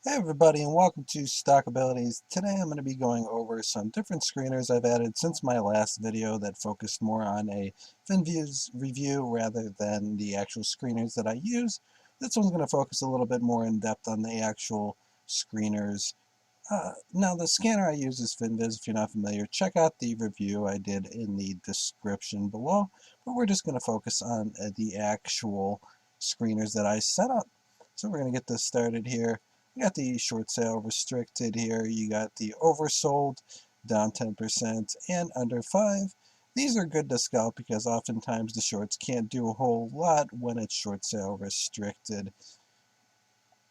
Hey everybody, and welcome to Stock Abilities. Today I'm going to be going over some different screeners I've added since my last video that focused more on a Finviz review rather than the actual screeners that I use. This one's going to focus a little bit more in depth on the actual screeners. Now the scanner I use is Finviz. If you're not familiar, check out the review I did in the description below, but we're just going to focus on the actual screeners that I set up. So we're going to get this started here. You got the short sale restricted here. You got the oversold, down 10%, and under 5. These are good to scalp because oftentimes the shorts can't do a whole lot when it's short sale restricted.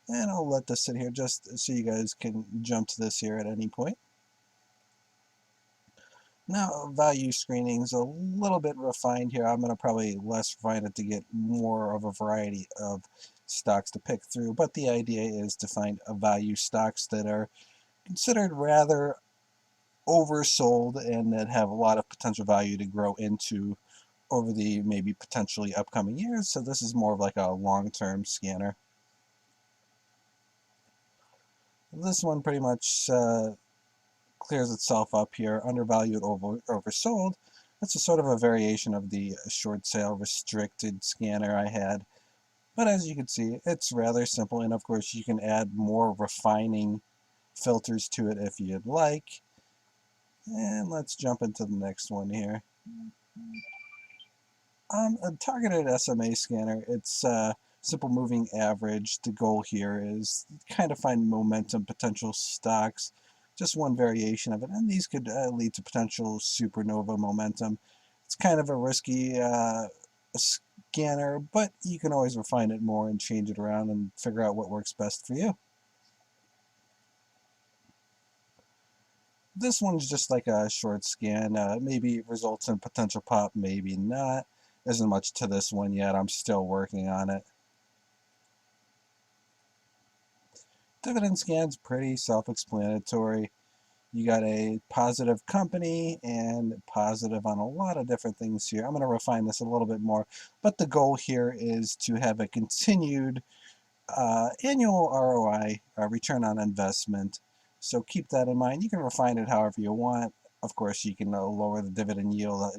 And I'll let this sit here just so you guys can jump to this here at any point. Now, value screening is a little bit refined here. I'm going to probably less refine it to get more of a variety of stocks to pick through, but the idea is to find a value stocks that are considered rather oversold and that have a lot of potential value to grow into over the maybe potentially upcoming years. So this is more of like a long-term scanner. This one pretty much clears itself up here, undervalued, oversold. That's a sort of a variation of the short sale restricted scanner I had. But as you can see, it's rather simple, and of course you can add more refining filters to it if you'd like. And let's jump into the next one here. A targeted SMA scanner, it's simple moving average. The goal here is kind of find momentum potential stocks, just one variation of it, and these could lead to potential supernova momentum. It's kind of a risky scanner, but you can always refine it more and change it around and figure out what works best for you. This one's just like a short scan. Maybe it results in potential pop, maybe not. Isn't much to this one yet. I'm still working on it. Dividend Scans, pretty self-explanatory. You got a positive company and positive on a lot of different things here. I'm going to refine this a little bit more, but the goal here is to have a continued annual ROI, return on investment. So keep that in mind. You can refine it however you want. Of course, you can lower the dividend yield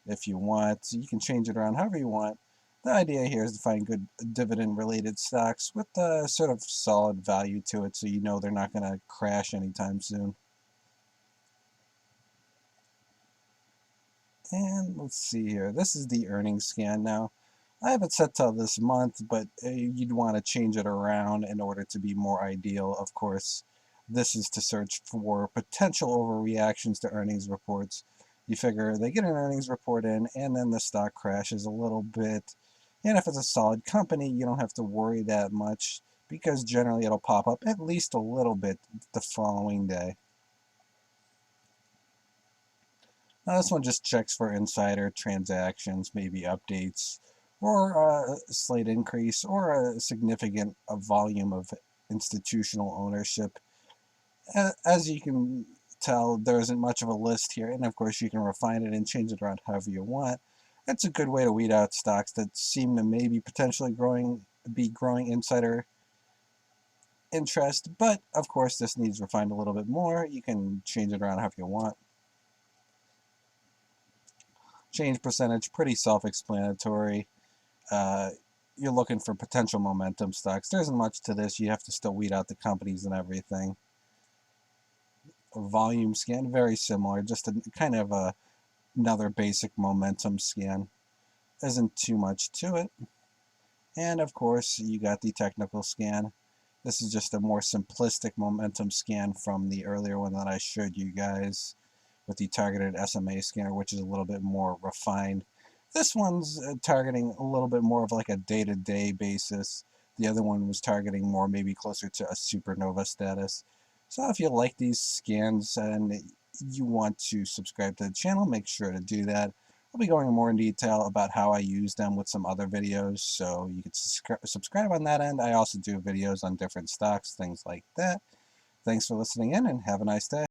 if you want. So you can change it around however you want. The idea here is to find good dividend-related stocks with a sort of solid value to it so you know they're not going to crash anytime soon. And let's see here. This is the earnings scan now. I have it set till this month, but you'd want to change it around in order to be more ideal. Of course, this is to search for potential overreactions to earnings reports. You figure they get an earnings report in, and then the stock crashes a little bit. And if it's a solid company, you don't have to worry that much because generally it'll pop up at least a little bit the following day. Now this one just checks for insider transactions, maybe updates, or a slight increase, or a significant volume of institutional ownership. As you can tell, there isn't much of a list here, and of course you can refine it and change it around however you want. It's a good way to weed out stocks that seem to maybe potentially be growing insider interest, but of course this needs refined a little bit more. You can change it around however you want. Change percentage, pretty self-explanatory. Uh, you're looking for potential momentum stocks. There isn't much to this. You have to still weed out the companies and everything. A volume scan, very similar, just a kind of another basic momentum scan. Isn't too much to it. And of course, you got the technical scan. This is just a more simplistic momentum scan from the earlier one that I showed you guys with the targeted SMA scanner, which is a little bit more refined. This one's targeting a little bit more of like a day-to-day basis. The other one was targeting more maybe closer to a supernova status. So if you like these scans and you want to subscribe to the channel, make sure to do that. I'll be going more in detail about how I use them with some other videos, so you can subscribe on that end. I also do videos on different stocks, things like that. Thanks for listening in, and have a nice day.